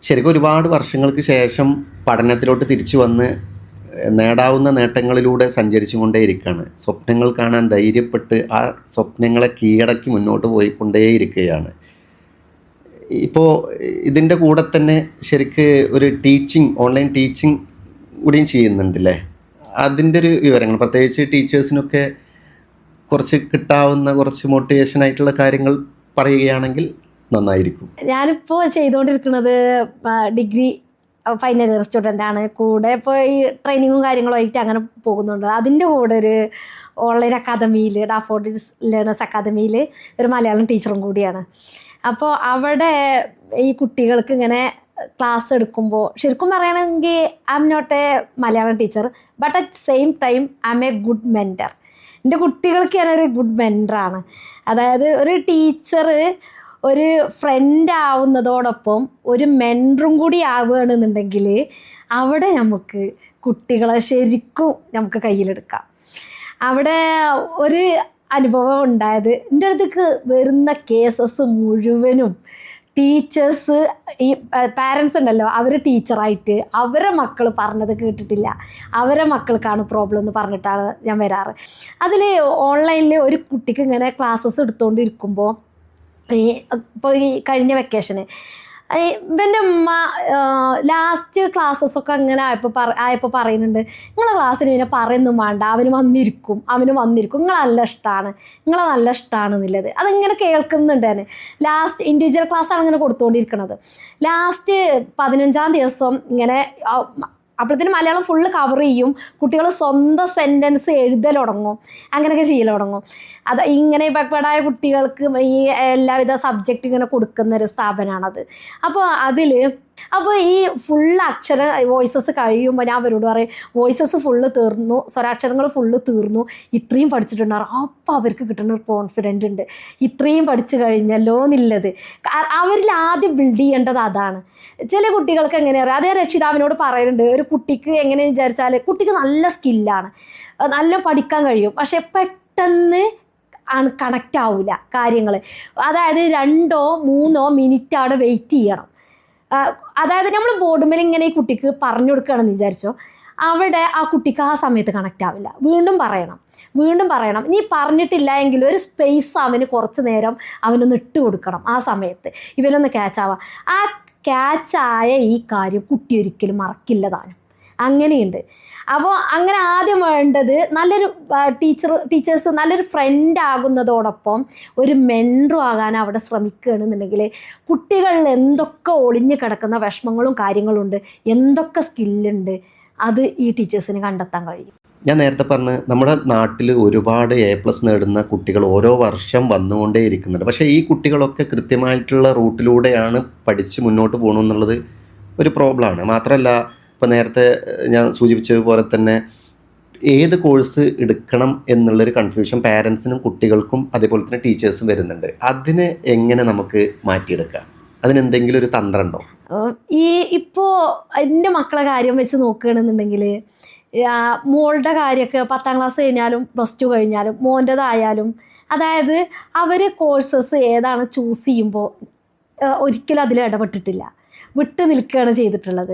ശരിക്കും ഒരുപാട് വർഷങ്ങൾക്ക് ശേഷം പഠനത്തിലോട്ട് തിരിച്ചു വന്ന് നേടാവുന്ന നേട്ടങ്ങളിലൂടെ സഞ്ചരിച്ചു കൊണ്ടേയിരിക്കുകയാണ്. സ്വപ്നങ്ങൾ കാണാൻ ധൈര്യപ്പെട്ട് ആ സ്വപ്നങ്ങളെ കീഴടക്കി മുന്നോട്ട് പോയിക്കൊണ്ടേയിരിക്കുകയാണ്. ഇപ്പോൾ ഇതിൻ്റെ കൂടെ തന്നെ ശരിക്ക് ഒരു ഓൺലൈൻ ടീച്ചിങ് കൂടിയും ചെയ്യുന്നുണ്ടല്ലേ? അതിൻ്റെ ഒരു വിവരങ്ങൾ, പ്രത്യേകിച്ച് ടീച്ചേഴ്സിനൊക്കെ കുറച്ച് കിട്ടാവുന്ന കുറച്ച് മോട്ടിവേഷൻ ആയിട്ടുള്ള കാര്യങ്ങൾ പറയുകയാണെങ്കിൽ നന്നായിരിക്കും. ഞാനിപ്പോൾ ചെയ്തുകൊണ്ടിരിക്കുന്നത് ഡിഗ്രി ഫൈനൽ ഇയർ സ്റ്റുഡൻ്റ് ആണ്. കൂടെ ഇപ്പോൾ ഈ ട്രെയിനിങ്ങും കാര്യങ്ങളുമായിട്ട് അങ്ങനെ പോകുന്നുണ്ട്. അതിൻ്റെ കൂടെ ഒരു ഓൺലൈൻ അക്കാദമിയിൽ, ഡാഫോഡിൽസ് ലേണേഴ്സ് അക്കാദമിയിൽ ഒരു മലയാളം ടീച്ചറും കൂടിയാണ്. അപ്പോൾ അവിടെ ഈ കുട്ടികൾക്ക് ഇങ്ങനെ ക്ലാസ് എടുക്കുമ്പോൾ ശരിക്കും പറയുകയാണെങ്കിൽ I am not a Malayalam teacher, but at same time I am a good mentor. എൻ്റെ കുട്ടികൾക്ക് ഞാനൊരു ഗുഡ് മെൻറ്ററാണ്. അതായത് ഒരു ടീച്ചർ ഒരു ഫ്രണ്ട് ആവുന്നതോടൊപ്പം ഒരു മെൻറ്ററും കൂടി ആവുകയാണെന്നുണ്ടെങ്കിൽ അവിടെ നമുക്ക് കുട്ടികളെ ശരിക്കും നമുക്ക് കയ്യിലെടുക്കാം. അവിടെ ഒരു അനുഭവം ഉണ്ടായത്, എൻ്റെ അടുത്തേക്ക് വരുന്ന കേസസ് മുഴുവനും ടീച്ചേഴ്സ്, ഈ പാരൻസ് ഉണ്ടല്ലോ, അവർ ടീച്ചറായിട്ട് അവരെ മക്കൾ പറഞ്ഞത് കേട്ടിട്ടില്ല, അവരെ മക്കൾക്കാണ് പ്രോബ്ലം എന്ന് പറഞ്ഞിട്ടാണ് ഞാൻ വരാറ്. അതിൽ ഓൺലൈനിൽ ഒരു കുട്ടിക്ക് ഇങ്ങനെ ക്ലാസ്സസ് എടുത്തുകൊണ്ടിരിക്കുമ്പോൾ ഇപ്പോൾ ഈ കഴിഞ്ഞ വെക്കേഷന് ഇവൻ്റെ ഉമ്മ ലാസ്റ്റ് ക്ലാസ്സസൊക്കെ അങ്ങനെ ആയപ്പോൾ പറയുന്നുണ്ട്, നിങ്ങളെ ക്ലാസ്സിന് പിന്നെ പറയുന്നും വേണ്ട, അവന് വന്നിരിക്കും നിങ്ങളെ നല്ല ഇഷ്ടമാണ് എന്നുള്ളത്. അതിങ്ങനെ കേൾക്കുന്നുണ്ട് ഞാൻ. ലാസ്റ്റ് ഇൻഡിവിജ്വൽ ക്ലാസ്സാണ് ഇങ്ങനെ കൊടുത്തുകൊണ്ടിരിക്കുന്നത്. ലാസ്റ്റ് 15-ാം ദിവസം ഇങ്ങനെ അപ്പോഴത്തേനും മലയാളം ഫുള്ള് കവർ ചെയ്യും, കുട്ടികൾ സ്വന്തം സെൻറ്റൻസ് എഴുതൽ തുടങ്ങും, അങ്ങനെയൊക്കെ ചെയ്യൽ തുടങ്ങും. അത് ഇങ്ങനെ ബക്ക്വേർഡായ കുട്ടികൾക്ക് ഈ എല്ലാവിധ സബ്ജക്റ്റ് ഇങ്ങനെ കൊടുക്കുന്നൊരു സ്ഥാപനമാണത്. അപ്പോൾ ഈ ഫുള്ള് വോയിസസ് കഴിയുമ്പോൾ ഞാൻ അവരോട് പറയും, വോയിസസ് ഫുള്ള് തീർന്നു, സ്വരാക്ഷരങ്ങൾ ഫുള്ള് തീർന്നു, ഇത്രയും പഠിച്ചിട്ടുണ്ടാവും. അപ്പോൾ അവർക്ക് കിട്ടുന്ന ഒരു കോൺഫിഡൻറ്റ് ഉണ്ട്, ഇത്രയും പഠിച്ചു കഴിഞ്ഞല്ലോ എന്നുള്ളത്. അവരിൽ ആദ്യം ബിൽഡ് ചെയ്യേണ്ടത് അതാണ്. ചില കുട്ടികൾക്ക് എങ്ങനെയാ പറയുക, അതേ രക്ഷിതാവിനോട് പറയുന്നുണ്ട്, ഒരു കുട്ടിക്ക് എങ്ങനെയെന്ന് വിചാരിച്ചാൽ കുട്ടിക്ക് നല്ല സ്കില്ലാണ്, നല്ല പഠിക്കാൻ കഴിയും, പക്ഷെ പെട്ടെന്ന് കണക്റ്റ് ആവില്ല കാര്യങ്ങൾ. അതായത് 2-3 മിനിറ്റ് അവിടെ വെയിറ്റ് ചെയ്യണം. അതായത് നമ്മൾ ബോർഡുമേൽ ഇങ്ങനെ ഈ കുട്ടിക്ക് പറഞ്ഞു കൊടുക്കുകയാണെന്ന് വിചാരിച്ചോ, അവിടെ ആ കുട്ടിക്ക് ആ സമയത്ത് കണക്റ്റ് ആവില്ല. വീണ്ടും പറയണം. ഇനി പറഞ്ഞിട്ടില്ല എങ്കിൽ ഒരു സ്പേസ് അവന് കുറച്ച് നേരം അവനൊന്ന് ഇട്ട് കൊടുക്കണം. ആ സമയത്ത് ഇവനൊന്ന് ക്യാച്ചാവാം. ആ ക്യാച്ചായ ഈ കാര്യം കുട്ടി ഒരിക്കലും മറക്കില്ല താനും. അങ്ങനെയുണ്ട്. അപ്പോൾ അങ്ങനെ ആദ്യം വേണ്ടത് നല്ലൊരു ടീച്ചേഴ്സ് നല്ലൊരു ഫ്രണ്ട് ആകുന്നതോടൊപ്പം ഒരു മെൻറ്ററും ആകാൻ അവിടെ ശ്രമിക്കുകയാണെന്നുണ്ടെങ്കിൽ കുട്ടികളിൽ എന്തൊക്കെ ഒളിഞ്ഞു കിടക്കുന്ന വിഷമങ്ങളും കാര്യങ്ങളുണ്ട്, എന്തൊക്കെ സ്കില്ലുണ്ട്, അത് ഈ ടീച്ചേഴ്സിന് കണ്ടെത്താൻ കഴിയും. ഞാൻ നേരത്തെ പറഞ്ഞ് നമ്മുടെ നാട്ടിൽ ഒരുപാട് A+ നേടുന്ന കുട്ടികൾ ഓരോ വർഷം വന്നുകൊണ്ടേ ഇരിക്കുന്നുണ്ട്. പക്ഷേ ഈ കുട്ടികളൊക്കെ കൃത്യമായിട്ടുള്ള റൂട്ടിലൂടെയാണ് പഠിച്ച് മുന്നോട്ട് പോകണമെന്നുള്ളത് ഒരു പ്രോബ്ലമാണ്. മാത്രമല്ല, ഇപ്പോൾ നേരത്തെ ഞാൻ സൂചിപ്പിച്ചതുപോലെ തന്നെ ഏത് കോഴ്സ് എടുക്കണം എന്നുള്ളൊരു കൺഫ്യൂഷൻ പാരൻസിനും കുട്ടികൾക്കും അതേപോലെ തന്നെ ടീച്ചേഴ്സും വരുന്നുണ്ട്. അതിനെ എങ്ങനെ നമുക്ക് മാറ്റിയെടുക്കാം? അതിനെന്തെങ്കിലും ഒരു തന്ത്രം ഉണ്ടോ? ഇപ്പോൾ എൻ്റെ മക്കളെ കാര്യം വെച്ച് നോക്കുകയാണെന്നുണ്ടെങ്കിൽ മോളുടെ കാര്യമൊക്കെ 10ാം ക്ലാസ് കഴിഞ്ഞാലും +2 കഴിഞ്ഞാലും മോൻ്റെതായാലും, അതായത് അവർ കോഴ്സസ് ഏതാണ് ചൂസ് ചെയ്യുമ്പോൾ ഒരിക്കലും അതിൽ ഇടപെട്ടിട്ടില്ല, വിട്ടു നിൽക്കുകയാണ് ചെയ്തിട്ടുള്ളത്.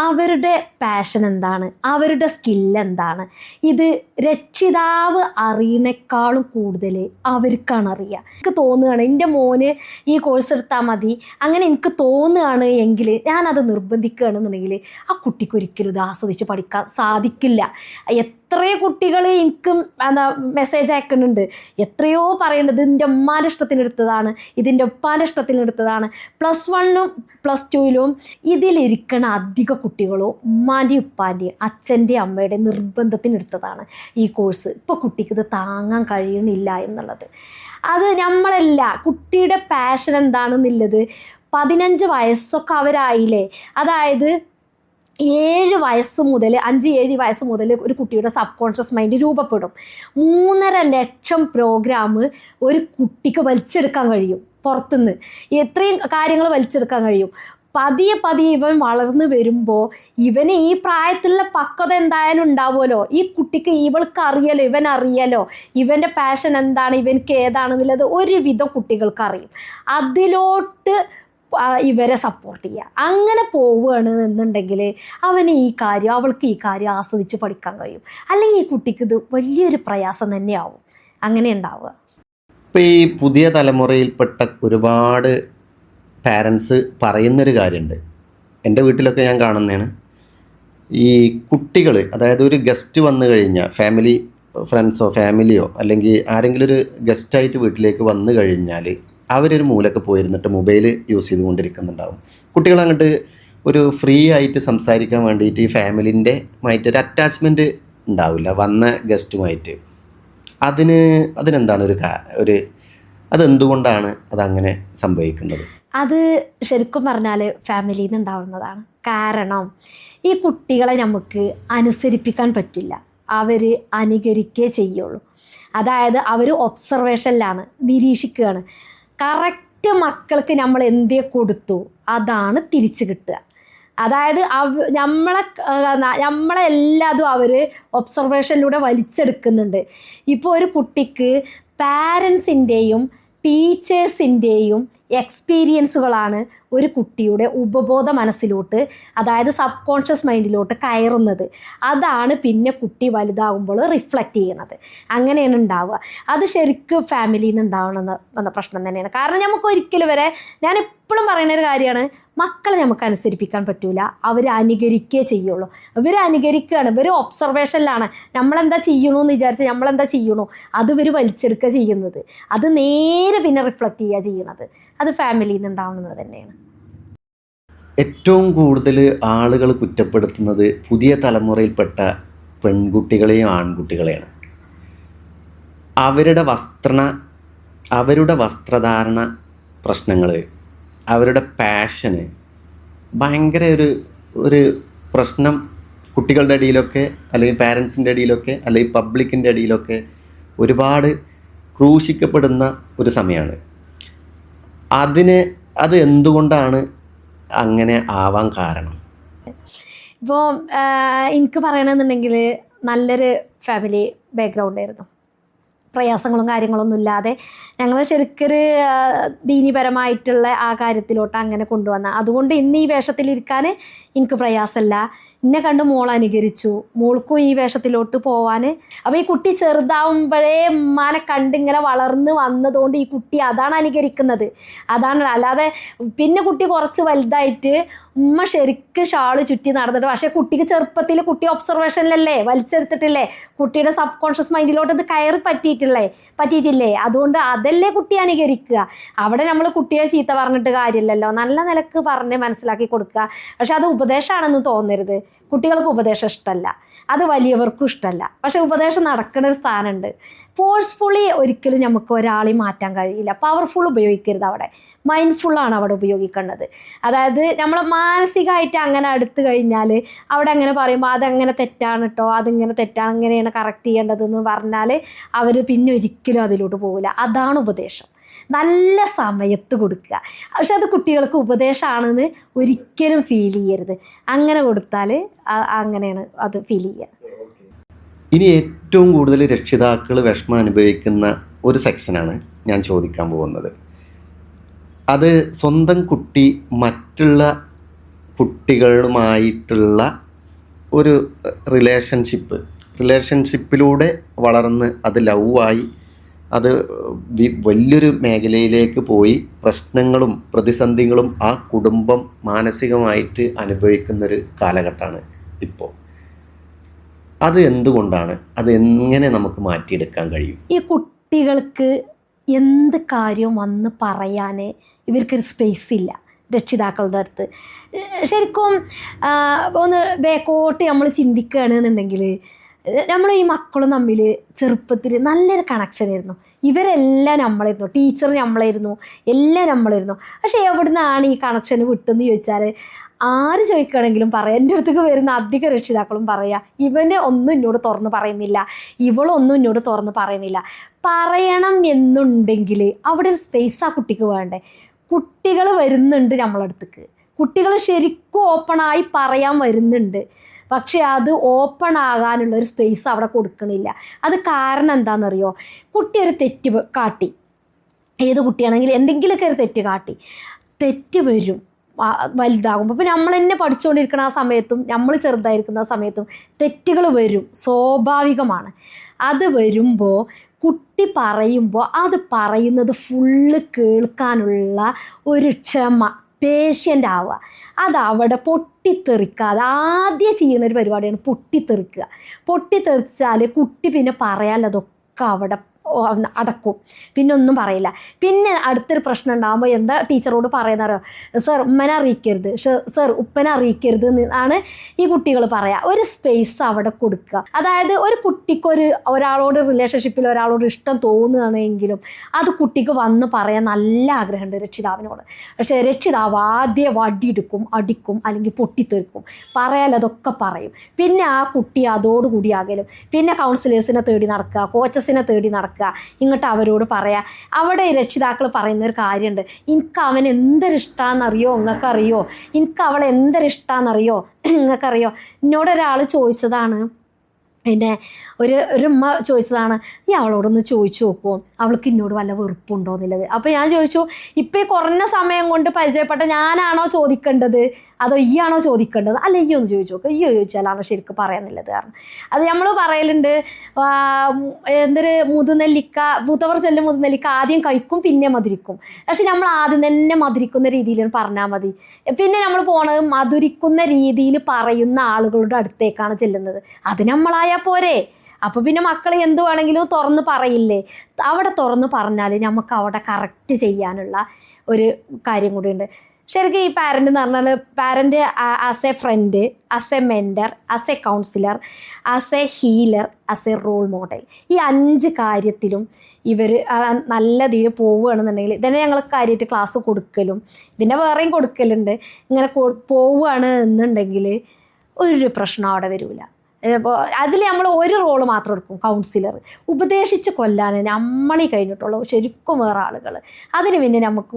അവരുടെ പാഷൻ എന്താണ്, അവരുടെ സ്കില്ലെന്താണ്, ഇത് രക്ഷിതാവ് അറിയുന്നേക്കാളും കൂടുതൽ അവർക്കാണ് അറിയുക. എനിക്ക് തോന്നുകയാണ് എൻ്റെ മോന് ഈ കോഴ്സ് എടുത്താൽ മതി, അങ്ങനെ എനിക്ക് തോന്നുകയാണ് എങ്കിൽ ഞാനത് നിർബന്ധിക്കുകയാണെന്നുണ്ടെങ്കിൽ ആ കുട്ടിക്ക് ഒരിക്കലും ഇത് ആസ്വദിച്ച് പഠിക്കാൻ സാധിക്കില്ല. എത്രയോ കുട്ടികൾ എനിക്കും മെസ്സേജ് അയക്കുന്നുണ്ട്, എത്രയോ പറയുന്നുണ്ട് ഇതിൻ്റെ ഉമ്മാൻ്റെ ഇഷ്ടത്തിനെടുത്തതാണ്, ഇതിൻ്റെ ഉപ്പാൻ്റെ ഇഷ്ടത്തിനെടുത്തതാണ്. +1-ലും +2-ലും ഇതിലിരിക്കണ അധിക കുട്ടികളോ ഉമ്മാൻ്റെയും ഉപ്പാൻ്റെയും അച്ഛൻ്റെയും അമ്മയുടെയും നിർബന്ധത്തിനെടുത്തതാണ് ഈ കോഴ്സ്. ഇപ്പോൾ കുട്ടിക്ക് ഇത് താങ്ങാൻ കഴിയണില്ല എന്നുള്ളത്. അത് നമ്മളല്ല, കുട്ടിയുടെ പാഷൻ എന്താണെന്നുള്ളത് 15 വയസ്സൊക്കെ അവരായില്ലേ. അതായത് 7 വയസ്സ് മുതൽ 5-7 വയസ്സ് മുതൽ ഒരു കുട്ടിയുടെ സബ് കോൺഷ്യസ് മൈൻഡ് രൂപപ്പെടും. 3.5 ലക്ഷം പ്രോഗ്രാം ഒരു കുട്ടിക്ക് വലിച്ചെടുക്കാൻ കഴിയും. പുറത്തുനിന്ന് എത്രയും കാര്യങ്ങൾ വലിച്ചെടുക്കാൻ കഴിയും. പതിയെ ഇവൻ വളർന്നു വരുമ്പോൾ ഇവന് ഈ പ്രായത്തിലുള്ള പക്വത എന്തായാലും ഉണ്ടാവുമല്ലോ. ഈ കുട്ടിക്ക് ഇവൾക്ക് അറിയാലോ, ഇവൻ അറിയാലോ ഇവൻ്റെ പാഷൻ എന്താണ്, ഇവനക്ക് ഏതാണെന്നുള്ളത് ഒരുവിധം കുട്ടികൾക്ക് അറിയും. അതിലോട്ട് ഇവരെ സപ്പോർട്ട് ചെയ്യുക. അങ്ങനെ പോവുകയാണ് എന്നുണ്ടെങ്കിൽ അവന് ഈ കാര്യം, അവൾക്ക് ഈ കാര്യം ആസ്വദിച്ച് പഠിക്കാൻ കഴിയും. അല്ലെങ്കിൽ ഈ കുട്ടിക്ക് ഇത് വലിയൊരു പ്രയാസം തന്നെയാവും. അങ്ങനെ ഉണ്ടാവുക. ഇപ്പോൾ ഈ പുതിയ തലമുറയിൽപ്പെട്ട ഒരുപാട് പാരൻസ് പറയുന്നൊരു കാര്യമുണ്ട്, എൻ്റെ വീട്ടിലൊക്കെ ഞാൻ കാണുന്നതാണ്. ഈ കുട്ടികൾ, അതായത് ഒരു ഗസ്റ്റ് വന്നു കഴിഞ്ഞാൽ, ഫാമിലി ഫ്രണ്ട്സോ ഫാമിലിയോ അല്ലെങ്കിൽ ആരെങ്കിലും ഒരു ഗസ്റ്റായിട്ട് വീട്ടിലേക്ക് വന്നു കഴിഞ്ഞാൽ അവരൊരു മൂലൊക്കെ പോയിരുന്നിട്ട് മൊബൈൽ യൂസ് ചെയ്തുകൊണ്ടിരിക്കുന്നുണ്ടാവും. കുട്ടികൾ അങ്ങോട്ട് ഒരു ഫ്രീ ആയിട്ട് സംസാരിക്കാൻ വേണ്ടിയിട്ട് ഈ ഫാമിലിൻ്റെ മായിട്ടൊരു അറ്റാച്ച്മെൻറ്റ് ഉണ്ടാവില്ല വന്ന ഗസ്റ്റുമായിട്ട്. അതിനെന്താണ് അതെന്തുകൊണ്ടാണ് അതങ്ങനെ സംഭവിക്കുന്നത്? അത് ശരിക്കും പറഞ്ഞാൽ ഫാമിലിയിൽ നിന്ന് ഉണ്ടാവുന്നതാണ്. കാരണം ഈ കുട്ടികളെ നമുക്ക് അനുസരിപ്പിക്കാൻ പറ്റില്ല, അവർ അനുകരിക്കേ ചെയ്യുള്ളൂ. അതായത് അവർ ഒബ്സർവേഷനിലാണ്, നിരീക്ഷിക്കുകയാണ്. കറക്റ്റ് മക്കൾക്ക് നമ്മൾ എന്തേ കൊടുത്തു അതാണ് തിരിച്ചു കിട്ടുക. അതായത് നമ്മളെല്ലാതും അവർ ഒബ്സർവേഷനിലൂടെ വലിച്ചെടുക്കുന്നുണ്ട്. ഇപ്പോൾ ഒരു കുട്ടിക്ക് പാരൻസിൻ്റെയും ടീച്ചേഴ്സിൻ്റെയും എക്സ്പീരിയൻസുകളാണ് ഒരു കുട്ടിയുടെ ഉപബോധ മനസ്സിലോട്ട്, അതായത് സബ് കോൺഷ്യസ് മൈൻഡിലോട്ട് കയറുന്നത്. അതാണ് പിന്നെ കുട്ടി വലുതാകുമ്പോൾ റിഫ്ലക്റ്റ് ചെയ്യണത്. അങ്ങനെയാണ് ഉണ്ടാവുക. അത് ശരിക്കും ഫാമിലിയിൽ നിന്ന് ഉണ്ടാവണമെന്ന പ്രശ്നം തന്നെയാണ്. കാരണം നമുക്ക് ഒരിക്കലും വരെ, ഞാൻ എപ്പോഴും പറയുന്ന ഒരു കാര്യമാണ്, മക്കളെ നമുക്ക് അനുസരിപ്പിക്കാൻ പറ്റൂല, അവർ അനുകരിക്കേ ചെയ്യുള്ളൂ. ഇവർ അനുകരിക്കുകയാണ്, ഇവർ ഒബ്സർവേഷനിലാണ്. നമ്മളെന്താ ചെയ്യണമെന്ന് വിചാരിച്ച് നമ്മളെന്താ ചെയ്യണോ അത് ഇവർ വലിച്ചെടുക്കുക ചെയ്യുന്നത്. അത് നേരെ പിന്നെ റിഫ്ലക്റ്റ് ചെയ്യുക ചെയ്യണത്. അത് ഫാമിലിയിൽ നിന്ന് ഉണ്ടാവുന്നത് തന്നെയാണ്. ഏറ്റവും കൂടുതൽ ആളുകൾ കുറ്റപ്പെടുത്തുന്നത് പുതിയ തലമുറയിൽപ്പെട്ട പെൺകുട്ടികളെയും ആൺകുട്ടികളെയാണ്. അവരുടെ വസ്ത്രധാരണ പ്രശ്നങ്ങൾ, അവരുടെ പാഷന് ഭയങ്കര ഒരു പ്രശ്നം കുട്ടികളുടെ ഇടയിലൊക്കെ, അല്ലെങ്കിൽ പാരൻസിൻ്റെ ഇടയിലൊക്കെ, അല്ലെങ്കിൽ പബ്ലിക്കിൻ്റെ ഇടയിലൊക്കെ ഒരുപാട് ക്രൂശിക്കപ്പെടുന്ന ഒരു സമയമാണ്. അത് എന്തുകൊണ്ടാണ് അങ്ങനെ ആവാൻ കാരണം? ഇപ്പോൾ എനിക്ക് പറയണമെന്നുണ്ടെങ്കിൽ നല്ലൊരു ഫാമിലി ബാക്ക്ഗ്രൗണ്ട് ആയിരുന്നു. പ്രയാസങ്ങളും കാര്യങ്ങളൊന്നും ഇല്ലാതെ ഞങ്ങൾ ശരിക്കൊരു ദീനീപരമായിട്ടുള്ള ആ കാര്യത്തിലോട്ട് അങ്ങനെ കൊണ്ടുവന്ന. അതുകൊണ്ട് ഇന്ന് ഈ വേഷത്തിലിരിക്കാൻ എനിക്ക് പ്രയാസമല്ല. എന്നെ കണ്ട് മോൾ അനുകരിച്ചു, മോൾക്കും ഈ വേഷത്തിലോട്ട് പോവാൻ. അപ്പോൾ ഈ കുട്ടി ചെറുതാവുമ്പോഴേ ഉമ്മാനെ കണ്ടിങ്ങനെ വളർന്ന് വന്നതുകൊണ്ട് ഈ കുട്ടി അതാണ് അനുകരിക്കുന്നത്. അതാണ്, അല്ലാതെ പിന്നെ കുട്ടി കുറച്ച് വലുതായിട്ട് ഉമ്മ ശരിക്ക് ഷാള് ചുറ്റി നടന്നിട്ട്, പക്ഷേ കുട്ടിക്ക് ചെറുപ്പത്തിൽ കുട്ടി ഒബ്സർവേഷനിലല്ലേ, വലിച്ചെടുത്തിട്ടില്ലേ, കുട്ടിയുടെ സബ് കോൺഷ്യസ് മൈൻഡിലോട്ട് ഇത് കയറി പറ്റിയിട്ടില്ലേ. അതുകൊണ്ട് അതല്ലേ കുട്ടി അനുകരിക്കുക. അവിടെ നമ്മൾ കുട്ടിയെ ചീത്ത പറഞ്ഞിട്ട് കാര്യമില്ലല്ലോ, നല്ല നിലക്ക് പറഞ്ഞ് മനസ്സിലാക്കി കൊടുക്കുക. പക്ഷെ അത് ഉപദേശമാണെന്ന് തോന്നരുത്. കുട്ടികൾക്ക് ഉപദേശം ഇഷ്ടമല്ല, അത് വലിയവർക്കും ഇഷ്ടമല്ല. പക്ഷെ ഉപദേശം നടക്കുന്ന ഒരു സ്ഥാനമുണ്ട്. ഫോഴ്സ്ഫുള്ളി ഒരിക്കലും നമുക്ക് ഒരാളെ മാറ്റാൻ കഴിയില്ല. പവർഫുൾ ഉപയോഗിക്കരുത്, അവിടെ മൈൻഡ്ഫുള്ളാണ് അവിടെ ഉപയോഗിക്കേണ്ടത്. അതായത് നമ്മൾ മാനസികമായിട്ട് അങ്ങനെ അടുത്ത് കഴിഞ്ഞാൽ അവിടെ അങ്ങനെ പറയുമ്പോൾ അതങ്ങനെ തെറ്റാണ് കേട്ടോ, അതിങ്ങനെ തെറ്റാണ്, ഇങ്ങനെയാണ് കറക്റ്റ് ചെയ്യേണ്ടതെന്ന് പറഞ്ഞാൽ അവർ പിന്നെ ഒരിക്കലും അതിലോട്ട് പോകില്ല. അതാണ് ഉപദേശം. നല്ല സമയത്ത് കൊടുക്കുക. പക്ഷെ അത് കുട്ടികൾക്ക് ഉപദേശമാണെന്ന് ഒരിക്കലും ഫീൽ ചെയ്യരുത്. അങ്ങനെ കൊടുത്താൽ അങ്ങനെയാണ് അത് ഫീൽ ചെയ്യുക. ഇനി ഏറ്റവും കൂടുതൽ രക്ഷിതാക്കൾ വിഷമം അനുഭവിക്കുന്ന ഒരു സെക്ഷനാണ് ഞാൻ ചോദിക്കാൻ പോകുന്നത്. അത് സ്വന്തം കുട്ടി മറ്റുള്ള കുട്ടികളുമായിട്ടുള്ള ഒരു റിലേഷൻഷിപ്പിലൂടെ വളർന്ന് അത് ലവായി അത് വലിയൊരു മേഖലയിലേക്ക് പോയി പ്രശ്നങ്ങളും പ്രതിസന്ധികളും ആ കുടുംബം മാനസികമായിട്ട് അനുഭവിക്കുന്നൊരു കാലഘട്ടമാണ് ഇപ്പോൾ. അത് എന്തുകൊണ്ടാണ്? അത് എങ്ങനെ നമുക്ക് മാറ്റിയെടുക്കാൻ കഴിയും? ഈ കുട്ടികൾക്ക് എന്ത് കാര്യവും വന്ന് പറയാൻ ഇവർക്കൊരു സ്പേസ് ഇല്ല രക്ഷിതാക്കളുടെ അടുത്ത്. ശരിക്കും ഒന്ന് ബേക്കോട്ട് നമ്മൾ ചിന്തിക്കുകയാണെന്നുണ്ടെങ്കിൽ, നമ്മൾ ഈ മക്കളും തമ്മിൽ ചെറുപ്പത്തിൽ നല്ലൊരു കണക്ഷനായിരുന്നു. ഇവരെല്ലാം നമ്മളായിരുന്നു, ടീച്ചർ നമ്മളായിരുന്നു, എല്ലാം നമ്മളായിരുന്നു. പക്ഷേ എവിടെ നിന്നാണ് ഈ കണക്ഷൻ വിട്ടെന്ന് ചോദിച്ചാൽ ആര് ചോദിക്കുകയാണെങ്കിലും പറയാം. എൻ്റെ അടുത്തേക്ക് വരുന്ന അധിക രക്ഷിതാക്കളും പറയുക, ഇവനെ ഒന്നും എന്നോട് തുറന്ന് പറയുന്നില്ല, ഇവളൊന്നും എന്നോട് തുറന്ന് പറയുന്നില്ല. പറയണം എന്നുണ്ടെങ്കിൽ അവിടെ ഒരു സ്പേസ് ആ കുട്ടിക്ക് വേണ്ടേ. കുട്ടികൾ വരുന്നുണ്ട് നമ്മളടുത്തേക്ക്, കുട്ടികൾ ശരിക്കും ഓപ്പണായി പറയാൻ വരുന്നുണ്ട്. പക്ഷെ അത് ഓപ്പൺ ആകാനുള്ളൊരു സ്പേസ് അവിടെ കൊടുക്കണില്ല. അത് കാരണം എന്താണെന്നറിയോ? കുട്ടി ഒരു തെറ്റ് കാട്ടി, ഏത് കുട്ടിയാണെങ്കിലും എന്തെങ്കിലുമൊക്കെ ഒരു തെറ്റ് കാട്ടി, തെറ്റ് വരും വലുതാകുമ്പോൾ. അപ്പോൾ നമ്മൾ തന്നെ പഠിച്ചുകൊണ്ടിരിക്കുന്ന ആ സമയത്തും നമ്മൾ ചെറുതായിരിക്കുന്ന സമയത്തും തെറ്റുകൾ വരും, സ്വാഭാവികമാണ്. അത് വരുമ്പോൾ കുട്ടി പറയുമ്പോൾ അത് പറയുന്നത് ഫുള്ള് കേൾക്കാനുള്ള ഒരു ക്ഷമ, പേഷ്യൻ്റ് ആവുക. അതവിടെ പൊട്ടിത്തെറിക്കാതെ ആദ്യം ചെയ്യുന്നൊരു പരിപാടിയാണ് പൊട്ടിത്തെറിക്കുക. പൊട്ടിത്തെറിച്ചാൽ കുട്ടി പിന്നെ പറയാനുള്ളതൊക്കെ അവിടെ അടക്കും, പിന്നെ ഒന്നും പറയില്ല. പിന്നെ അടുത്തൊരു പ്രശ്നം ഉണ്ടാകുമ്പോൾ എന്താ ടീച്ചറോട് പറയുന്നറിയോ, സർ ഉമ്മനെ അറിയിക്കരുത്, സർ ഉപ്പനെ അറിയിക്കരുത് എന്നാണ് ഈ കുട്ടികൾ പറയുക. ഒരു സ്പേസ് അവിടെ കൊടുക്കുക. അതായത് ഒരു കുട്ടിക്ക് ഒരാളോട് റിലേഷൻഷിപ്പിൽ ഒരാളോട് ഇഷ്ടം തോന്നുകയാണെങ്കിലും അത് കുട്ടിക്ക് വന്ന് പറയാൻ നല്ല ആഗ്രഹമുണ്ട് രക്ഷിതാവിനോട്. പക്ഷേ രക്ഷിതാവ് ആദ്യം വടിയെടുക്കും, അടിക്കും, അല്ലെങ്കിൽ പൊട്ടിത്തെറിക്കും. പറയാലതൊക്കെ പറയും. പിന്നെ ആ കുട്ടി അതോടുകൂടി അകലും. പിന്നെ കൗൺസിലേഴ്സിനെ തേടി നടക്കുക, കോച്ചസിനെ തേടി നടക്കുക, ഇങ്ങോട്ട് അവരോട് പറയാം. അവിടെ രക്ഷിതാക്കൾ പറയുന്നൊരു കാര്യമുണ്ട്, എനിക്ക് അവൻ എന്തൊരിഷ്ടമാണെന്നറിയോ, നിങ്ങൾക്കറിയോ, എനിക്ക് അവളെ എന്തൊരിഷ്ടമാണെന്നറിയോ, നിങ്ങൾക്കറിയോ. എന്നോടൊരാൾ ചോദിച്ചതാണ്, പിന്നെ ഒരു ഉമ്മ ചോദിച്ചതാണ്, ഈ അവളോടൊന്ന് ചോദിച്ചു നോക്കുമോ അവൾക്ക് എന്നോട് വല്ല വെറുപ്പുണ്ടോ എന്നുള്ളത്. അപ്പോൾ ഞാൻ ചോദിച്ചു, ഇപ്പോൾ ഈ കുറഞ്ഞ സമയം കൊണ്ട് പരിചയപ്പെട്ട ഞാനാണോ ചോദിക്കേണ്ടത് അതോ ഈയാണോ ചോദിക്കേണ്ടത്? അല്ല, ഈ ഒന്ന് ചോദിച്ചു നോക്കുക, ഈ ചോദിച്ചാലാണ് ശരിക്കും പറയാന്നുള്ളത്. കാരണം അത് നമ്മൾ പറയലുണ്ട്, എന്തൊരു മൂത്തവർ ചെല്ലും മുതുനെല്ലിക്ക ആദ്യം കഴിക്കും പിന്നെ മധുരിക്കും. പക്ഷെ നമ്മൾ ആദ്യം തന്നെ മധുരിക്കുന്ന രീതിയിൽ പറഞ്ഞാൽ മതി. പിന്നെ നമ്മൾ പോണത് മധുരിക്കുന്ന രീതിയിൽ പറയുന്ന ആളുകളുടെ അടുത്തേക്കാണ് ചെല്ലുന്നത്. അത് നമ്മളായാൽ പോരെ. അപ്പോൾ പിന്നെ മക്കൾ എന്ത് വേണമെങ്കിലും തുറന്ന് പറയില്ലേ? അവിടെ തുറന്ന് പറഞ്ഞാൽ നമുക്ക് അവിടെ കറക്റ്റ് ചെയ്യാനുള്ള ഒരു കാര്യം കൂടിയുണ്ട്. ശരിക്കും ഈ പാരൻ്റ് എന്ന് പറഞ്ഞാൽ parent as a friend, as a mentor, as a counsellor, as a healer, as a role model, ഈ 5 കാര്യത്തിലും ഇവർ നല്ല രീതിയിൽ പോവുകയാണെന്നുണ്ടെങ്കിൽ ഇതന്നെ ഞങ്ങൾ കാര്യമായിട്ട് ക്ലാസ് കൊടുക്കലും ഇതിൻ്റെ വേറെയും കൊടുക്കലുണ്ട്. ഇങ്ങനെ പോവുകയാണ് എന്നുണ്ടെങ്കിൽ ഒരു പ്രശ്നം അവിടെ വരില്ല. ഇപ്പോൾ അതിൽ നമ്മൾ ഒരു റോള് മാത്രം എടുക്കും, കൗൺസിലർ. ഉപദേശിച്ച് കൊല്ലാൻ നമ്മളീ കഴിഞ്ഞിട്ടുള്ളൂ ശരിക്കും വേറെ ആളുകൾ. അതിന് പിന്നെ നമുക്ക്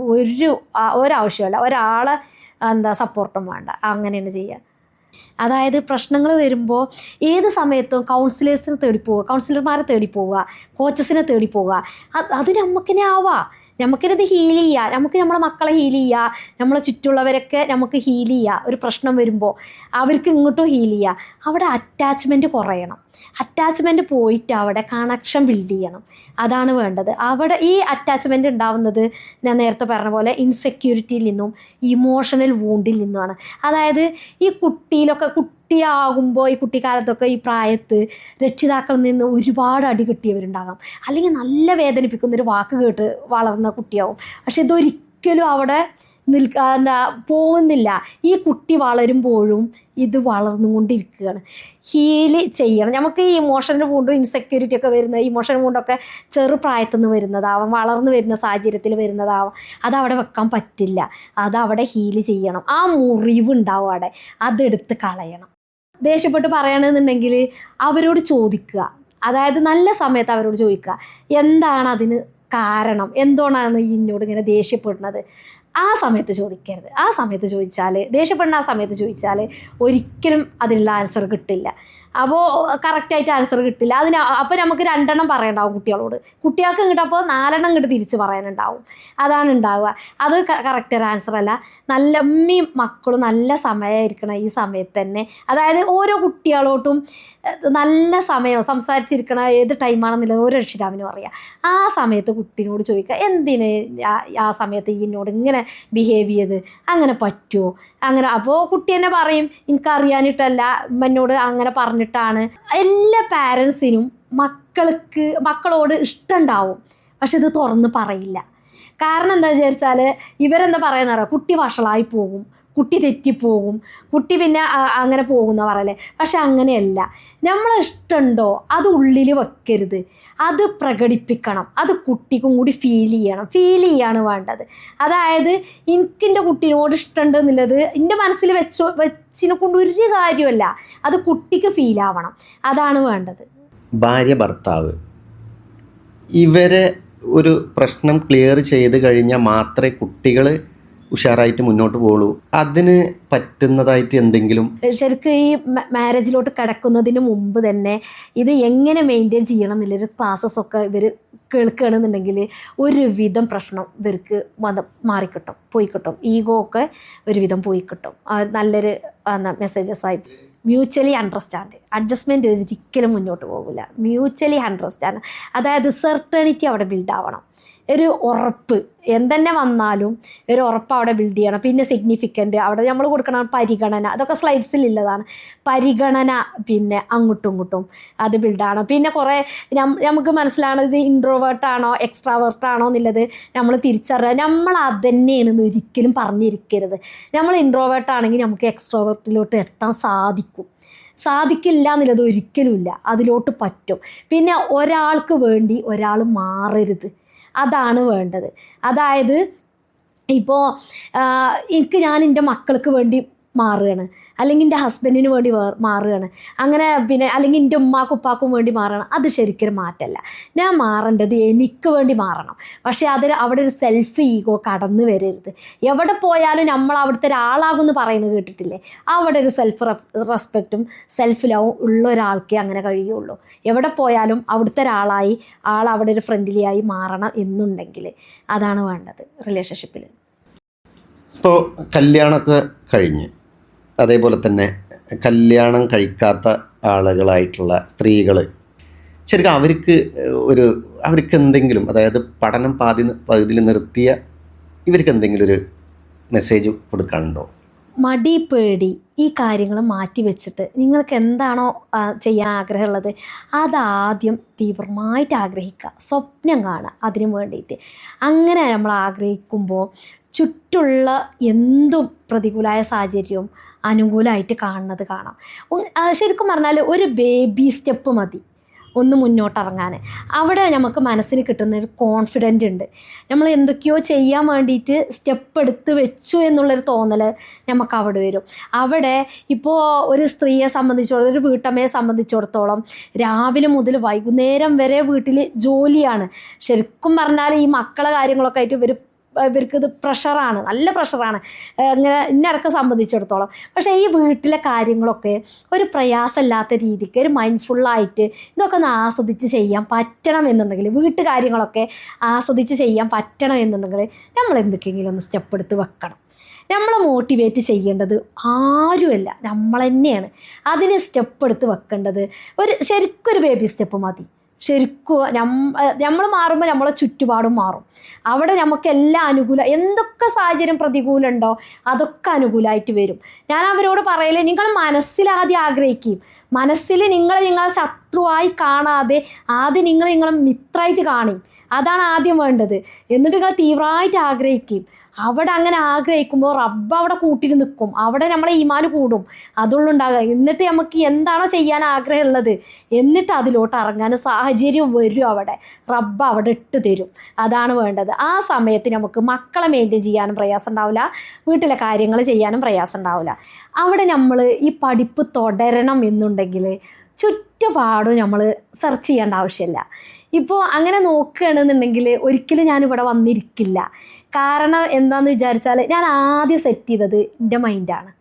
ഒരാവശ്യമല്ല, ഒരാളെ സപ്പോർട്ടും വേണ്ട. അങ്ങനെയാണ് ചെയ്യുക. അതായത് പ്രശ്നങ്ങൾ വരുമ്പോൾ ഏത് സമയത്തും കൗൺസിലേഴ്സിനെ തേടി പോവുക, കൗൺസിലർമാരെ തേടി പോവുക, കോച്ചസിനെ തേടി പോവുക. അത് നമുക്കിനെ ആവാം. നമുക്കിത് ഹീൽ ചെയ്യുക, നമുക്ക് നമ്മളെ മക്കളെ ഹീൽ ചെയ്യുക, നമ്മളെ ചുറ്റുള്ളവരൊക്കെ നമുക്ക് ഹീൽ ചെയ്യുക. ഒരു പ്രശ്നം വരുമ്പോൾ അവർക്ക് ഇങ്ങോട്ടും ഹീൽ ചെയ്യുക. അവിടെ അറ്റാച്ച്മെൻറ്റ് കുറയണം. അറ്റാച്ച്മെൻറ്റ് പോയിട്ട് അവിടെ കണക്ഷൻ ബിൽഡ് ചെയ്യണം. അതാണ് വേണ്ടത്. അവിടെ ഈ അറ്റാച്ച്മെൻറ്റ് ഉണ്ടാവുന്നത് ഞാൻ നേരത്തെ പറഞ്ഞ പോലെ ഇൻസെക്യൂരിറ്റിയിൽ നിന്നും ഇമോഷണൽ വൂണ്ടിൽ നിന്നുമാണ്. അതായത് ഈ കുട്ടിയാകുമ്പോൾ ഈ കുട്ടിക്കാലത്തൊക്കെ ഈ പ്രായത്ത് രക്ഷിതാക്കളിൽ നിന്ന് ഒരുപാട് അടി കിട്ടിയവരുണ്ടാകാം, അല്ലെങ്കിൽ നല്ല വേദനിപ്പിക്കുന്നൊരു വാക്ക് കേട്ട് വളർന്ന കുട്ടിയാവും. പക്ഷെ ഇതൊരിക്കലും അവിടെ പോകുന്നില്ല. ഈ കുട്ടി വളരുമ്പോഴും ഇത് വളർന്നുകൊണ്ടിരിക്കുകയാണ്. ഹീല് ചെയ്യണം. നമുക്ക് ഈ ഇമോഷണൽ വൂണ്ടും ഇൻസെക്യൂരിറ്റി ഒക്കെ വരുന്ന ഇമോഷണൽ വൂണ്ടൊക്കെ ചെറുപ്രായത്തിൽ നിന്ന് വരുന്നതാവാം, വളർന്നു വരുന്ന സാഹചര്യത്തിൽ വരുന്നതാവാം. അതവിടെ വെക്കാൻ പറ്റില്ല. അതവിടെ ഹീല് ചെയ്യണം. ആ മുറിവ് ഉണ്ടാവും അവിടെ, അതെടുത്ത് കളയണം. ദേഷ്യപ്പെട്ട് പറയണമെന്നുണ്ടെങ്കിൽ അവരോട് ചോദിക്കുക. അതായത് നല്ല സമയത്ത് അവരോട് ചോദിക്കുക, എന്താണ് അതിന് കാരണം, എന്തുകൊണ്ടാണ് എന്നോട് ഇങ്ങനെ ദേഷ്യപ്പെടുന്നത്. ആ സമയത്ത് ചോദിക്കരുത്. ആ സമയത്ത് ചോദിച്ചാൽ, ദേഷ്യപ്പെടുന്ന ആ സമയത്ത് ചോദിച്ചാൽ ഒരിക്കലും അതിനുള്ള ആൻസർ കിട്ടില്ല. അപ്പോൾ കറക്റ്റായിട്ട് ആൻസർ കിട്ടില്ല. അപ്പോൾ നമുക്ക് 2 എണ്ണം പറയണ്ടാവും കുട്ടികളോട്. കുട്ടികൾക്ക് ഇങ്ങോട്ട് അപ്പോൾ 4 എണ്ണം ഇങ്ങോട്ട് തിരിച്ച് പറയാനുണ്ടാവും. അതാണ് ഉണ്ടാവുക. അത് കറക്റ്റ് ഒരു ആൻസർ അല്ല. നല്ല ഉമ്മയും മക്കളും നല്ല സമയമായിരിക്കണം ഈ സമയത്ത് തന്നെ. അതായത് ഓരോ കുട്ടികളോട്ടും നല്ല സമയം സംസാരിച്ചിരിക്കണ ഏത് ടൈമാണെന്നുള്ളത് ഓരോ രക്ഷിതാവിനും അറിയാം. ആ സമയത്ത് കുട്ടീനോട് ചോദിക്കുക, എന്തിന് ആ സമയത്ത് എന്നോട് ഇങ്ങനെ ബിഹേവ് ചെയ്ത്, അങ്ങനെ പറ്റുമോ, അങ്ങനെ. അപ്പോൾ കുട്ടി തന്നെ പറയും, എനിക്കറിയാനിട്ടല്ല, ഉമ്മനോട് അങ്ങനെ പറഞ്ഞിട്ടാണ്. എല്ലാ പാരൻസിനും മക്കളോട് ഇഷ്ടമുണ്ടാവും, പക്ഷെ ഇത് തുറന്ന് പറയില്ല. കാരണം എന്താ വിചാരിച്ചാൽ ഇവരെന്താ പറയുന്നറിയോ, കുട്ടി വഷളായി പോകും, കുട്ടി തെറ്റിപ്പോകും, കുട്ടി പിന്നെ അങ്ങനെ പോകുന്ന പറയല്ലേ. പക്ഷെ അങ്ങനെയല്ല. നമ്മളെ ഇഷ്ടമുണ്ടോ അത് ഉള്ളിൽ വെക്കരുത്, അത് പ്രകടിപ്പിക്കണം. അത് കുട്ടിക്കും കൂടി ഫീൽ ചെയ്യാണ് വേണ്ടത്. അതായത് എനിക്കെൻ്റെ കുട്ടീനോട് ഇഷ്ടമുണ്ട് എന്നുള്ളത് എൻ്റെ മനസ്സിൽ വെച്ചിനെ കൊണ്ട് ഒരു കാര്യമല്ല, അത് കുട്ടിക്ക് ഫീലാവണം. അതാണ് വേണ്ടത്. ഭാര്യ ഭർത്താവ് ഇവരെ ഒരു പ്രശ്നം ക്ലിയർ ചെയ്ത് കഴിഞ്ഞാൽ മാത്രമേ കുട്ടികൾ ഉഷാറായിട്ട് മുന്നോട്ട് പോകുള്ളൂ. അതിന് പറ്റുന്നതായിട്ട് എന്തെങ്കിലും ശരിക്കും ഈ മാരേജിലോട്ട് കിടക്കുന്നതിന് മുമ്പ് തന്നെ ഇത് എങ്ങനെ മെയിൻറ്റെയിൻ ചെയ്യണം എന്നുള്ളൊരു ക്ലാസ്സസൊക്കെ ഇവർ കേൾക്കുകയാണെന്നുണ്ടെങ്കിൽ ഒരുവിധം പ്രശ്നം ഇവർക്ക് മാറിക്കിട്ടും, പോയി കിട്ടും. ഈഗോ ഒക്കെ ഒരുവിധം പോയി കിട്ടും. നല്ലൊരു മെസ്സേജസ് ആയി. മ്യൂച്വലി അണ്ടർസ്റ്റാൻഡ്, അഡ്ജസ്റ്റ്മെൻറ്റ് ഒരിക്കലും മുന്നോട്ട് പോകില്ല. മ്യൂച്വലി അണ്ടർസ്റ്റാൻഡ്, അതായത് സെർട്ടണിറ്റി അവിടെ ബിൽഡ് ആവണം. ഒരു ഉറപ്പ് എന്തെന്നെ വന്നാലും ഒരു ഉറപ്പ് അവിടെ ബിൽഡ് ചെയ്യണം. പിന്നെ സിഗ്നിഫിക്കൻ്റ് അവിടെ നമ്മൾ കൊടുക്കണം പരിഗണന, അതൊക്കെ സ്ലൈഡ്സിലുള്ളതാണ്. പരിഗണന പിന്നെ അങ്ങോട്ടും ഇങ്ങോട്ടും അത് ബിൽഡാണ്. പിന്നെ കുറേ നമുക്ക് മനസ്സിലാണത് ഇൻട്രോവേർട്ടാണോ എക്സ്ട്രാവേർട്ടാണോ എന്നുള്ളത് നമ്മൾ തിരിച്ചറിയുക. നമ്മൾ അതുതന്നെയാണെന്ന് ഒരിക്കലും പറഞ്ഞിരിക്കരുത്. നമ്മൾ ഇൻട്രോവേർട്ടാണെങ്കിൽ നമുക്ക് എക്സ്ട്രോവേർട്ടിലോട്ട് എത്താൻ സാധിക്കില്ല എന്നുള്ളത് ഒരിക്കലുമില്ല, അതിലോട്ട് പറ്റും. പിന്നെ ഒരാൾക്ക് വേണ്ടി ഒരാൾ മാറരുത്, അതാണ് വേണ്ടത്. അതായത് ഇപ്പോൾ ഞാൻ എൻ്റെ മക്കൾക്ക് വേണ്ടി മാറുകയാണ്, അല്ലെങ്കിൽ എൻ്റെ ഹസ്ബൻഡിന് വേണ്ടി മാറുകയാണ്, അങ്ങനെ പിന്നെ അല്ലെങ്കിൽ എൻ്റെ ഉമ്മാക്കും ഉപ്പാക്കും വേണ്ടി മാറണം. അത് ശരിക്കും മാറ്റല്ല. ഞാൻ മാറേണ്ടത് എനിക്ക് വേണ്ടി മാറണം. പക്ഷേ അവിടെ ഒരു സെൽഫ് ഈഗോ കടന്നു വരരുത്. എവിടെ പോയാലും നമ്മൾ അവിടുത്തെ ഒരാളാകും എന്ന് പറയുന്നത് കേട്ടിട്ടില്ലേ? അവിടെ ഒരു സെൽഫ് റെസ്പെക്റ്റും സെൽഫ് ലവും ഉള്ള ഒരാൾക്കേ അങ്ങനെ കഴിയുള്ളൂ. എവിടെ പോയാലും അവിടുത്തെ ഒരാളായി അവിടെ ഒരു ഫ്രണ്ട്ലി ആയി മാറണം എന്നുണ്ടെങ്കിൽ അതാണ് വേണ്ടത് റിലേഷൻഷിപ്പിൽ. ഇപ്പോൾ കല്യാണമൊക്കെ കഴിഞ്ഞ് അതേപോലെ തന്നെ കല്യാണം കഴിക്കാത്ത ആളുകളായിട്ടുള്ള സ്ത്രീകൾ ശരിക്കും അവർക്ക് എന്തെങ്കിലും, അതായത് പഠനം പകുതിയിൽ നിർത്തിയ ഇവർക്ക് എന്തെങ്കിലും ഒരു മെസ്സേജ് കൊടുക്കാനുണ്ടോ? മടി, പേടി, ഈ കാര്യങ്ങൾ മാറ്റി വെച്ചിട്ട് നിങ്ങൾക്ക് എന്താണോ ചെയ്യാൻ ആഗ്രഹമുള്ളത് അതാദ്യം തീവ്രമായിട്ട് ആഗ്രഹിക്കുക, സ്വപ്നം കാണുക അതിന് വേണ്ടിയിട്ട്. അങ്ങനെ നമ്മൾ ആഗ്രഹിക്കുമ്പോൾ ചുറ്റുള്ള എന്തും പ്രതികൂലമായ സാഹചര്യവും അനുകൂലമായിട്ട് കാണുന്നത് കാണാം. ശരിക്കും പറഞ്ഞാൽ ഒരു ബേബി സ്റ്റെപ്പ് മതി ഒന്ന് മുന്നോട്ടിറങ്ങാൻ. അവിടെ നമുക്ക് മനസ്സിന് കിട്ടുന്നൊരു കോൺഫിഡൻ്റ് ഉണ്ട്. നമ്മൾ എന്തൊക്കെയോ ചെയ്യാൻ വേണ്ടിയിട്ട് സ്റ്റെപ്പ് എടുത്ത് വെച്ചു എന്നുള്ളൊരു തോന്നൽ നമുക്ക് അവിടെ വരും. അവിടെ ഇപ്പോൾ ഒരു സ്ത്രീയെ സംബന്ധിച്ചിടത്തോളം, ഒരു വീട്ടമ്മയെ സംബന്ധിച്ചിടത്തോളം രാവിലെ മുതൽ വൈകുന്നേരം വരെ വീട്ടിൽ ജോലിയാണ്. ശരിക്കും പറഞ്ഞാൽ ഈ മക്കളെ കാര്യങ്ങളൊക്കെ ആയിട്ട് ഇവർക്കിത് പ്രഷറാണ്, നല്ല പ്രഷറാണ് ഇങ്ങനെ ഇന്നടക്ക സംബന്ധിച്ചിടത്തോളം. പക്ഷേ ഈ വീട്ടിലെ കാര്യങ്ങളൊക്കെ ഒരു പ്രയാസമില്ലാത്ത രീതിക്ക് ഒരു മൈൻഡ്ഫുള്ളായിട്ട് ഇതൊക്കെ ഒന്ന് ആസ്വദിച്ച് ചെയ്യാൻ പറ്റണം എന്നുണ്ടെങ്കിൽ, വീട്ടുകാര്യങ്ങളൊക്കെ ആസ്വദിച്ച് ചെയ്യാൻ പറ്റണം എന്നുണ്ടെങ്കിൽ നമ്മൾ എന്തൊക്കെയെങ്കിലും ഒന്ന് സ്റ്റെപ്പ് എടുത്ത് വെക്കണം. നമ്മളെ മോട്ടിവേറ്റ് ചെയ്യേണ്ടത് ആരുമല്ല, നമ്മൾ തന്നെയാണ്. അതിന് സ്റ്റെപ്പ് എടുത്ത് വെക്കേണ്ടത് ശരിക്കും ഒരു ബേബി സ്റ്റെപ്പ് മതി. ശരിക്കും നമ്മൾ മാറുമ്പോൾ നമ്മളെ ചുറ്റുപാടും മാറും. അവിടെ നമുക്കെല്ലാം എന്തൊക്കെ സാഹചര്യം പ്രതികൂലമുണ്ടോ അതൊക്കെ അനുകൂലമായിട്ട് വരും. ഞാൻ അവരോട് പറയലേ, നിങ്ങൾ മനസ്സിലാദ്യം ആഗ്രഹിക്കും. മനസ്സിൽ നിങ്ങളെ ശത്രുവായി കാണാതെ ആദ്യം നിങ്ങളെ മിത്രമായിട്ട് കാണും. അതാണ് ആദ്യം വേണ്ടത്. എന്നിട്ട് നിങ്ങൾ തീവ്രമായിട്ട് ആഗ്രഹിക്കും. അവിടെ അങ്ങനെ ആഗ്രഹിക്കുമ്പോൾ റബ്ബ് അവിടെ കൂട്ടിൽ നിൽക്കും. അവിടെ നമ്മളെ ഈമാന് കൂടും, അതുള്ളുണ്ടാകുക. എന്നിട്ട് നമുക്ക് എന്താണോ ചെയ്യാൻ ആഗ്രഹമുള്ളത് എന്നിട്ട് അതിലോട്ട് ഇറങ്ങാൻ സാഹചര്യം വരും. അവിടെ റബ്ബ് അവിടെ ഇട്ട് തരും. അതാണ് വേണ്ടത്. ആ സമയത്ത് നമുക്ക് മക്കളെ മെയിൻറ്റെയിൻ ചെയ്യാനും പ്രയാസം ഉണ്ടാവില്ല, വീട്ടിലെ കാര്യങ്ങൾ ചെയ്യാനും പ്രയാസം ഉണ്ടാവില്ല. അവിടെ നമ്മൾ ഈ പഠിപ്പ് തുടരണം എന്നുണ്ടെങ്കിൽ ചുറ്റുപാടും നമ്മൾ സെർച്ച് ചെയ്യേണ്ട ആവശ്യമില്ല. ഇപ്പോൾ അങ്ങനെ നോക്കുകയാണെന്നുണ്ടെങ്കിൽ ഒരിക്കലും ഞാനിവിടെ വന്നിരിക്കില്ല. കാരണം എന്താണെന്ന് വിചാരിച്ചാൽ ഞാൻ ആദ്യം സെറ്റ് ചെയ്തത് എൻ്റെ മൈൻഡാണ്.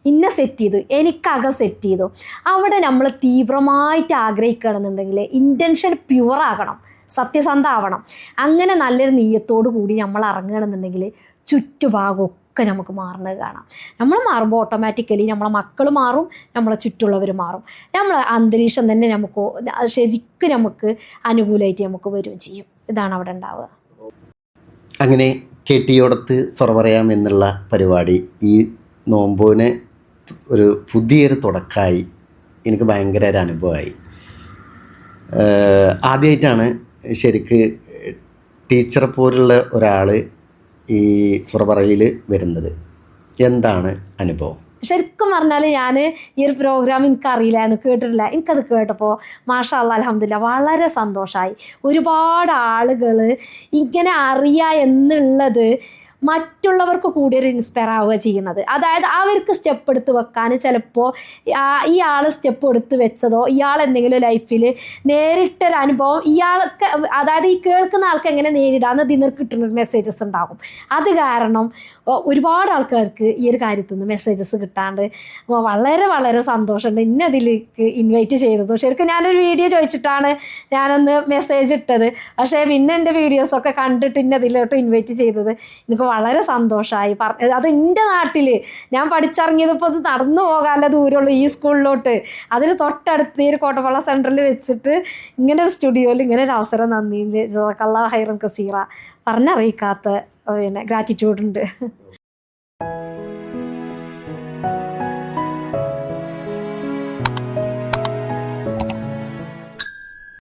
ഇന്നെ സെറ്റ് ചെയ്തു, എനിക്കകം സെറ്റ് ചെയ്തു. അവിടെ നമ്മൾ തീവ്രമായിട്ട് ആഗ്രഹിക്കുകയാണെന്നുണ്ടെങ്കിൽ ഇൻറ്റൻഷൻ പ്യുവറാകണം, സത്യസന്ധ ആവണം. അങ്ങനെ നല്ലൊരു നീയത്തോടു കൂടി നമ്മൾ ഇറങ്ങുകയാണെന്നുണ്ടെങ്കിൽ ചുറ്റുഭാഗമൊക്കെ നമുക്ക് മാറുന്നത് കാണാം. നമ്മൾ മാറുമ്പോൾ ഓട്ടോമാറ്റിക്കലി നമ്മളെ മക്കൾ മാറും, നമ്മളെ ചുറ്റുള്ളവർ മാറും. നമ്മളെ അന്തരീക്ഷം തന്നെ ശരിക്കും നമുക്ക് അനുകൂലമായിട്ട് നമുക്ക് വരികയും ചെയ്യും. ഇതാണ് അവിടെ ഉണ്ടാവുക. അങ്ങനെ കെട്ടിയോടത്ത് സൊറ പറയാം എന്നുള്ള പരിപാടി ഈ നോമ്പിന് ഒരു പുതിയൊരു തുടക്കമായി. എനിക്ക് ഭയങ്കര ഒരു അനുഭവമായി. ആദ്യമായിട്ടാണ് ശരിക്ക് ടീച്ചറെ പോലുള്ള ഒരാൾ ഈ സൊറ പറയിൽ വരുന്നത്. എന്താണ് അനുഭവം? ശരിക്കും പറഞ്ഞാൽ ഞാൻ ഈ ഒരു പ്രോഗ്രാം എനിക്കറിയില്ലായിരുന്നു, കേട്ടിട്ടില്ല. എനിക്കത് കേട്ടപ്പോൾ മാഷാ അല്ലാഹ് അൽഹംദുലില്ലാ വളരെ സന്തോഷമായി. ഒരുപാട് ആളുകൾ ഇങ്ങനെ അറിയുക എന്നുള്ളത് മറ്റുള്ളവർക്ക് കൂടി ഒരു ഇൻസ്പയർ ആവുക ചെയ്യുന്നത്. അതായത് അവർക്ക് സ്റ്റെപ്പ് എടുത്ത് വെക്കാൻ ചിലപ്പോൾ ഈ ആൾ സ്റ്റെപ്പ് എടുത്ത് വെച്ചതോ ഇയാൾ എന്തെങ്കിലും ലൈഫിൽ നേരിട്ടൊരു അനുഭവം ഇയാൾക്ക്, അതായത് ഈ കേൾക്കുന്ന ആൾക്ക് എങ്ങനെ നേരിടാമെന്ന് ഇതിന് കിട്ടുന്ന മെസ്സേജസ് ഉണ്ടാകും. അത് കാരണം ഒരുപാട് ആൾക്കാർക്ക് ഈ ഒരു കാര്യത്തിൽ നിന്ന് മെസ്സേജസ് കിട്ടാണ്ട് വളരെ വളരെ സന്തോഷമുണ്ട് ഇന്നെ അതിലേക്ക് ഇൻവൈറ്റ് ചെയ്തത്. ശരിക്കും ഞാനൊരു വീഡിയോ ചോദിച്ചിട്ടാണ് ഞാനൊന്ന് മെസ്സേജ് ഇട്ടത്. പക്ഷേ പിന്നെ എൻ്റെ വീഡിയോസൊക്കെ കണ്ടിട്ട് ഇന്നെ അതിലോട്ട് ഇൻവൈറ്റ് ചെയ്തത് എനിക്ക് വളരെ സന്തോഷമായി. അത് എൻ്റെ നാട്ടിൽ ഞാൻ പഠിച്ചിറങ്ങിയതിപ്പോൾ അത് നടന്നു പോകാനുള്ള ദൂരമുള്ളൂ ഈ സ്കൂളിലോട്ട്. അതിന് തൊട്ടടുത്ത് ഈ ഒരു കോട്ടപ്പള്ള സെൻറ്ററിൽ വെച്ചിട്ട് ഇങ്ങനെ ഒരു സ്റ്റുഡിയോയിൽ ഇങ്ങനെ ഒരു അവസരം നന്ദിയിൽ ജസാക്കല്ലാഹു ഖൈറൻ കസീറ പറഞ്ഞറിയിക്കാത്ത ഗ്രാറ്റിറ്റ്യൂഡ് ഉണ്ട്.